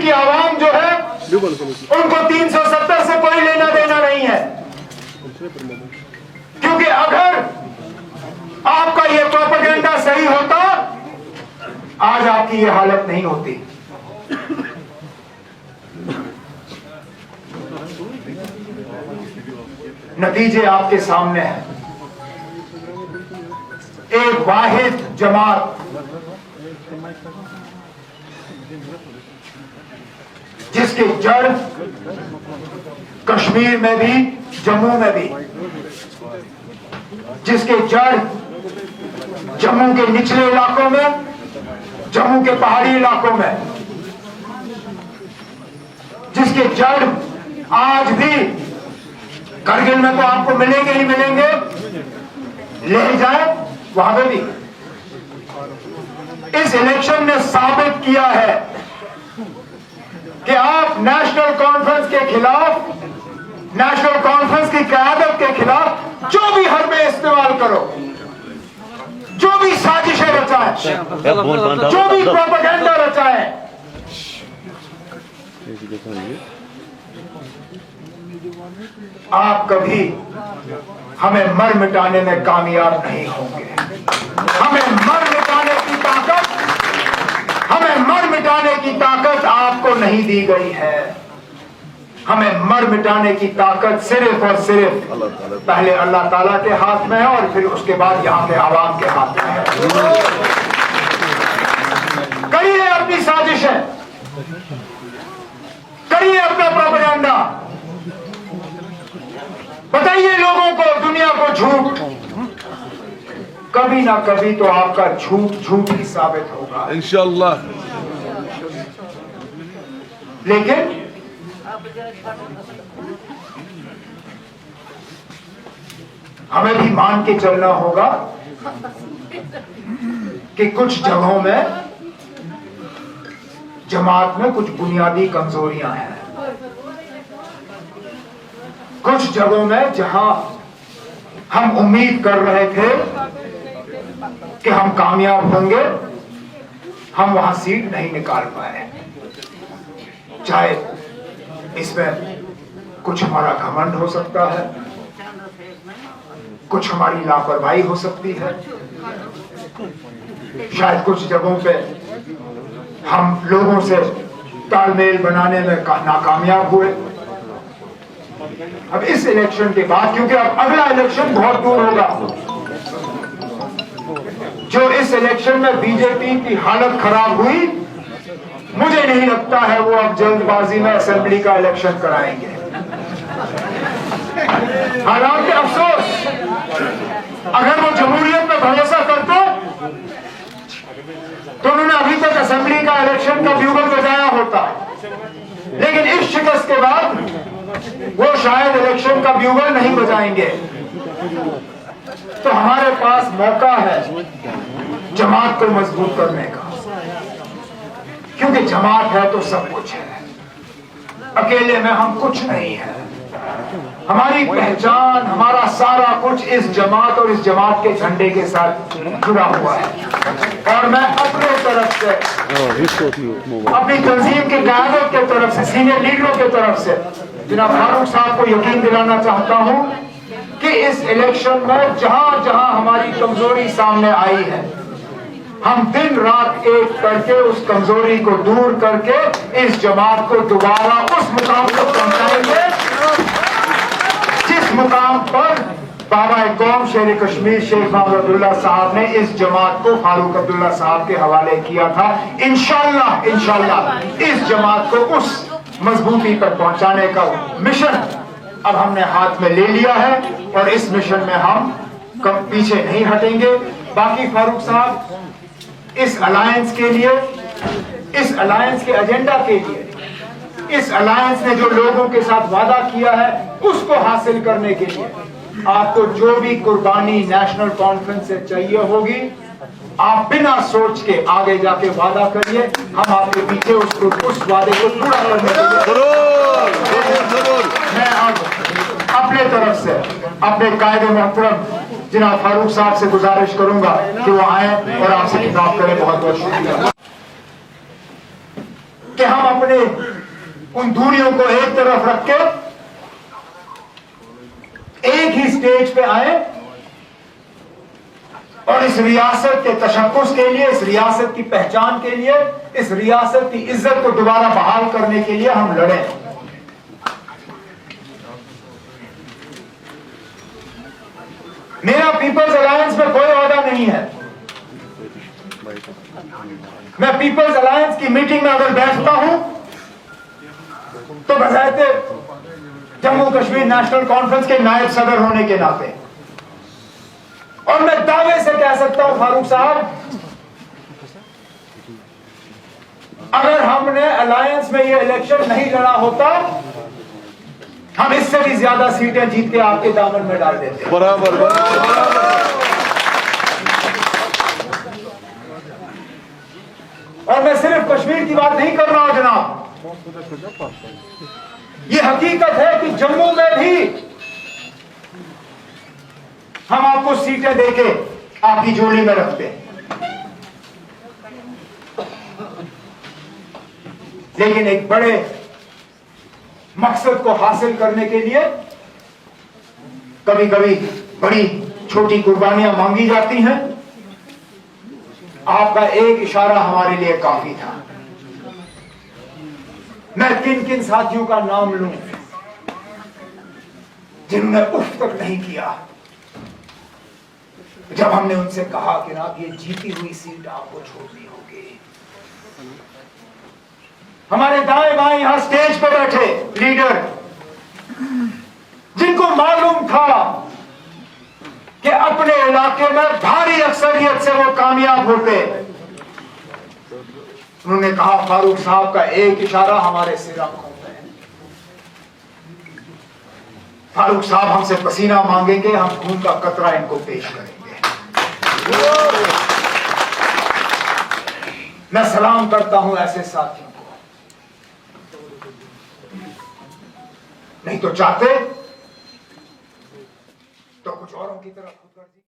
की आवाम जो है उनको 370 से कोई लेना देना नहीं है, क्योंकि अगर आपका ये प्रोपेगेंडा सही होता आज आपकी ये हालत नहीं होती। नतीजे आपके सामने हैं। एक वाहिद जमात जिसकी जड़ कश्मीर में भी, जम्मू में भी, जिसके जड़ जम्मू के निचले इलाकों में, जम्मू के पहाड़ी इलाकों में, जिसके जड़ आज भी करगिल में तो आपको मिलेंगे ही मिलेंगे, ले जाए वहां पे भी। इस इलेक्शन ने साबित किया है कि आप नेशनल कॉन्फ्रेंस के खिलाफ, नेशनल कॉन्फ्रेंस की क़यादत के खिलाफ जो भी हरबे इस्तेमाल करो, जो भी साजिशें रचाएं, जो भी प्रोपेगेंडा रचाएं, आप कभी हमें मर मिटाने में कामयाब नहीं होंगे। हमें मर मिटाने की ताकत, हमें मर मिटाने की ताकत आपको नहीं दी गई है। हमें मर मिटाने की ताकत सिर्फ और सिर्फ पहले अल्लाह ताला के हाथ में है और फिर उसके बाद यहां के आवाम के हाथ में है। करिए अपनी साजिशें, करिए अपना प्रोपेगेंडा, बताइए लोगों को, दुनिया को झूठ। कभी ना कभी तो आपका झूठ झूठ ही साबित होगा इंशाअल्लाह। लेकिन हमें भी मान के चलना होगा कि कुछ जगहों में जमात में कुछ बुनियादी कमजोरियां हैं। कुछ जगहों में जहां हम उम्मीद कर रहे थे कि हम कामयाब होंगे, हम वहां सीट नहीं निकाल पाए। चाहे इसमें कुछ हमारा घमंड हो सकता है, कुछ हमारी लापरवाही हो सकती है, शायद कुछ जगहों पे हम लोगों से तालमेल बनाने में नाकामयाब हुए। अब इस इलेक्शन के बाद, क्योंकि अब अगला इलेक्शन बहुत दूर होगा, जो इस इलेक्शन में बीजेपी की हालत खराब हुई, मुझे नहीं लगता है वो अब जल्दबाजी में असेंबली का इलेक्शन कराएंगे। हालांकि अफसोस, अगर वो जमहूरियत में भरोसा करते तो उन्होंने अभी तक असेंबली का इलेक्शन का ब्यूगल बजाया होता, लेकिन इस शिकस्त के बाद वो शायद इलेक्शन का ब्यूगल नहीं बजाएंगे। तो हमारे पास मौका है जमात को मजबूत करने का, क्योंकि जमात है तो सब कुछ है, अकेले में हम कुछ नहीं है। हमारी पहचान, हमारा सारा कुछ इस जमात और इस जमात के झंडे के साथ जुड़ा हुआ है। और मैं अपने तरफ से, अपनी तंजीम की क़यादत के तरफ से, सीनियर लीडरों की तरफ से जनाब फारूक साहब को यकीन दिलाना चाहता हूं कि इस इलेक्शन में जहां जहां हमारी कमजोरी सामने आई है, हम दिन रात एक करके उस कमजोरी को दूर करके इस जमात को दोबारा उस मुकाम पर पहुंचाएंगे जिस मुकाम पर बाबा कौम शेर कश्मीर शेख मोहम्मद अब्दुल्ला साहब ने इस जमात को फारूक अब्दुल्ला साहब के हवाले किया था। इंशाअल्लाह इस जमात को उस मजबूती पर पहुंचाने का मिशन अब हमने हाथ में ले लिया है और इस मिशन में हम कम पीछे नहीं हटेंगे। बाकी फारूक साहब, इस अलायंस के लिए, इस अलायंस के एजेंडा के लिए, इस अलायंस ने जो लोगों के साथ वादा किया है उसको हासिल करने के लिए आपको जो भी कुर्बानी नेशनल कॉन्फ्रेंस से चाहिए होगी, आप बिना सोच के आगे जाके वादा करिए। हम आपके पीछे उस वादे को पूरा करने के लिए मैं अब अपने तरफ से अपने कायदे मोहतरम जनाब फारूक साहब से गुजारिश करूंगा कि वो आए और आपसे खिताब करें। बहुत बहुत शुक्रिया। कि हम अपने उन दूरियों को एक तरफ रख के एक ही स्टेज पे आए और इस रियासत के तशक्कुस के लिए, इस रियासत की पहचान के लिए, इस रियासत की इज्जत को दोबारा बहाल करने के लिए हम लड़े। मेरा पीपल्स अलायंस में कोई वादा नहीं है। मैं पीपल्स अलायंस की मीटिंग में अगर बैठता हूं तो बजाते जम्मू कश्मीर नेशनल कॉन्फ्रेंस के नायब सदर होने के नाते, और मैं दावे से कह सकता हूं फारूक साहब, अगर हमने अलायंस में ये इलेक्शन नहीं लड़ा होता, हम इससे भी ज्यादा सीटें जीत के आपके दामन में डाल देते। बराबर। और मैं सिर्फ कश्मीर की बात नहीं कर रहा हूं जनाब, ये हकीकत है कि जम्मू में भी हम आपको सीटें देके आपकी झोली में रखते हैं, लेकिन एक बड़े मकसद को हासिल करने के लिए कभी कभी बड़ी छोटी कुर्बानियां मांगी जाती हैं। आपका एक इशारा हमारे लिए काफी था। मैं किन किन साथियों का नाम लूं जिन्होंने उफ तक नहीं किया जब हमने उनसे कहा कि ना ये जीती हुई सीट आपको छोड़नी होगी। हमारे दाएं बाएं यहां स्टेज पर बैठे लीडर, जिनको मालूम था कि अपने इलाके में भारी अक्सरियत से वो कामयाब होते, उन्होंने कहा फारूक साहब का एक इशारा हमारे सिर आंखों पे है। फारूक साहब हमसे पसीना मांगेंगे, हम खून का कतरा इनको पेश करेंगे। मैं सलाम करता हूं ऐसे साथियों को, नहीं तो चाहते तो कुछ औरों की तरफ खुद कर दी।